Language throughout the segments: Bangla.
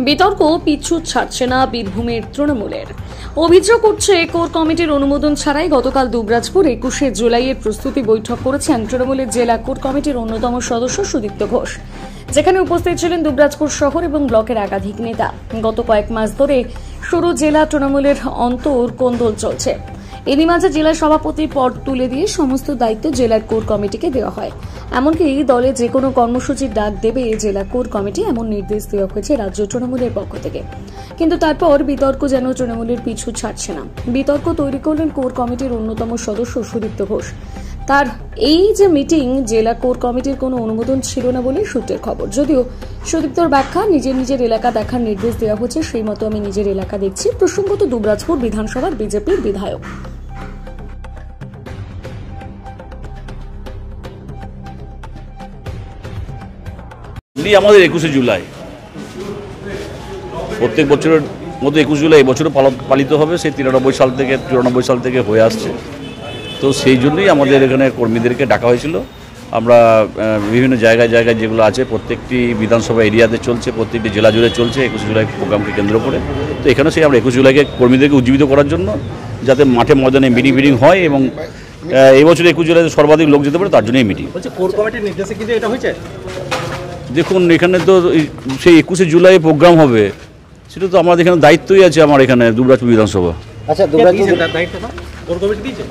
বিতর্ক পিছু ছাড়ছে না বীরভূমের তৃণমূলের। অভিযোগ উঠছে কোর কমিটির অনুমোদন ছাড়াই গতকাল দুবরাজপুর 21শে জুলাইয়ের প্রস্তুতি বৈঠক করেছেন তৃণমূলের জেলা কোর কমিটির অন্যতম সদস্য সুদীপ্ত ঘোষ, যেখানে উপস্থিত ছিলেন দুবরাজপুর শহর এবং ব্লকের একাধিক নেতা। গত কয়েক মাস ধরে শুরু জেলা তৃণমূলের অন্তর্কোন্দল চলছে। এরই মাঝে জেলা সভাপতির পদ তুলে দিয়ে সমস্ত দায়িত্ব জেলার কোর কমিটিকে দেওয়া হয়। এমনকি দলে যে কোনো কর্মসূচির ডাক দেবে জেলা কোর কমিটি, এমন নির্দেশ দেওয়া হয়েছে রাজ্য তৃণমূলের পক্ষ থেকে। কিন্তু তারপর বিতর্ক যেন তৃণমূলের পিছু ছাড়ছে না। বিতর্ক তৈরি করলেন কোর কমিটির অন্যতম সদস্য সুদীপ্ত ঘোষ। তার এই যে মিটিং, জেলা কোর কমিটির কোনো অনুমোদন ছিল না বলে সূত্রের খবর। যদিও সুদীপ্তর ব্যাখ্যা, নিজের এলাকা দেখার নির্দেশ দেওয়া হচ্ছে, সেই মতো আমি নিজের এলাকা দেখছি। প্রসঙ্গত দুবরাজপুর বিধানসভার বিজেপির বিধায়ক। আমাদের 21শে জুলাই প্রত্যেক বছরের মতো 21 জুলাই এবছরও পালিত হবে। সেই 93 সাল থেকে হয়ে আসছে। তো সেই জন্যই আমাদের এখানে কর্মীদেরকে ডাকা হয়েছিল। আমরা বিভিন্ন জায়গায় যেগুলো আছে প্রত্যেকটি বিধানসভা এরিয়াতে চলছে, প্রত্যেকটি জেলা জুড়ে চলছে 21 জুলাই প্রোগ্রামকে কেন্দ্র করে। তো এখানে সেই আমরা 21 জুলাইকে কর্মীদেরকে উজ্জীবিত করার জন্য যাতে মাঠে ময়দানে মিটিং হয় এবং এই বছর 21 জুলাইতে সর্বাধিক লোক যেতে পারে তার জন্যই মিটিং। কোর কমিটির নির্দেশে কিন্তু এটা হয়েছে। দেখুন, এখানে তো সেই 21শে জুলাই প্রোগ্রাম হবে, সেটা তো আমাদের এখানে দায়িত্বই আছে। আমার এখানে দুবরাজপুর বিধানসভা। আচ্ছা, দুবরাজপুর দায়িত্বটা কোর কমিটি দিয়েছে।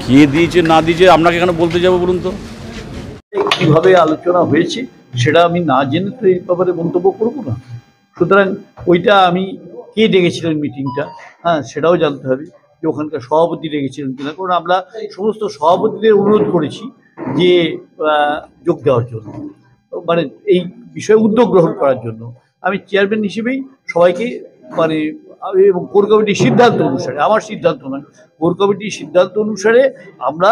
কে দিয়েছে না দিয়েছে আপনাকে এখানে বলতে যাবো বলুন তো? কিভাবে আলোচনা হয়েছে সেটা আমি না জেনে তো এই ব্যাপারে মন্তব্য করবো না। সুতরাং ওইটা আমি কে ডেকেছিলেন মিটিংটা, সেটাও জানতে হবে যে ওখানকার সভাপতি ডেকেছিলেন কিনা। কারণ আমরা সমস্ত সভাপতিদের অনুরোধ করেছি যে যোগ দেওয়ার জন্য, মানে এই বিষয়ে উদ্যোগ গ্রহণ করার জন্য। আমি চেয়ারম্যান হিসেবেই সবাইকে এবং কোর কমিটির সিদ্ধান্ত অনুসারে, আমার সিদ্ধান্ত নয়, কোর কমিটির সিদ্ধান্ত অনুসারে আমরা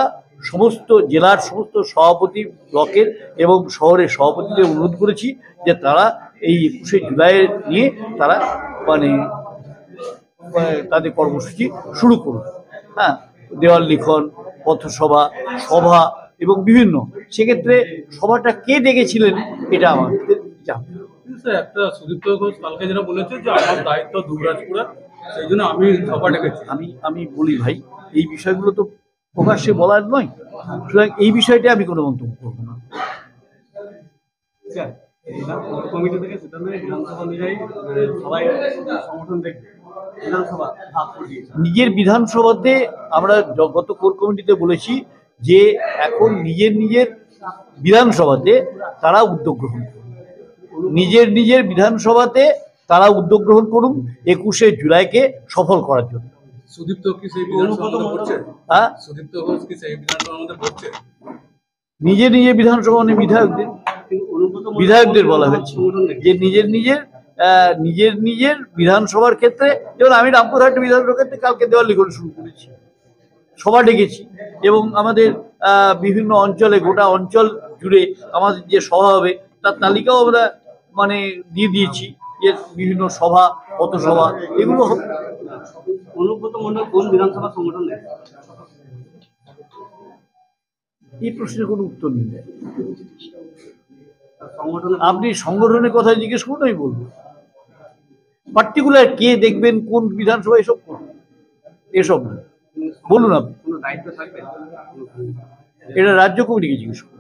সমস্ত জেলার সমস্ত সভাপতি, ব্লকের এবং শহরের সভাপতিদের অনুরোধ করেছি যে তারা এই 21শে জুলাই নিয়ে তারা তাদের কর্মসূচি শুরু করুন। দেওয়াল লিখন, পথসভা, সভা এবং বিভিন্ন। সেক্ষেত্রে সভাটা কে ডেকেছিলেন এটা আমাদের জানতে হবে। একটা সুদীপ্ত ঘোষ কালকে যেটা বলেছে যে আমার দায়িত্ব দুবরাজপুরে, সেই জন্য আমি সভা ডেকেছি। আমি বলি ভাই, এই বিষয়গুলো তো প্রকাশ্যে বলার নয়, সুতরাং এই বিষয়টা আমি কোনো মন্তব্য করবো না। কমিটি থেকে সেটা নয়, বিধানসভা অনুযায়ী সবাই সংগঠন দেখবে। নিজের বিধানসভাতে আমরা গত কোর কমিটিতে বলেছি যে এখন নিজের বিধানসভাতে তারা উদ্যোগ গ্রহণ করুন। নিজের বিধানসভাতে তারা উদ্যোগ গ্রহণ করুন 21শে জুলাইকে সফল করার জন্য। সুদীপ্ত কি সেই বিধানসভার মধ্যে পড়ছে? সুদীপ্ত ঘোষ কি সেই বিধানসভার মধ্যে পড়ছে? নিজের বিধানসভা মানে বিধায়কদের বলা হয়েছে যে নিজের বিধানসভার ক্ষেত্রে। যেমন আমি রামপুরহাট বিধানসভার ক্ষেত্রে কালকে দেওয়াল লিখন শুরু করেছি, সভা ডেকেছি এবং আমাদের বিভিন্ন অঞ্চলে, গোটা অঞ্চল জুড়ে আমাদের যে সভা হবে তার তালিকাও আমরা দিয়ে দিয়েছি যে বিভিন্ন সভা, পথসভা এগুলো হবে। অনুব্রত মণ্ডল কোন বিধানসভা সংগঠন নেই? এই প্রশ্নের কোনো উত্তর নেই। আপনি সংগঠনের কথা জিজ্ঞেস করুন, আমি বলবো। পার্টিকুলার কে দেখবেন কোন বিধানসভা এসব না, বলুন আপনি। দায়িত্ব থাকবে এটা রাজ্য কমিটিকে জিজ্ঞেস করুন।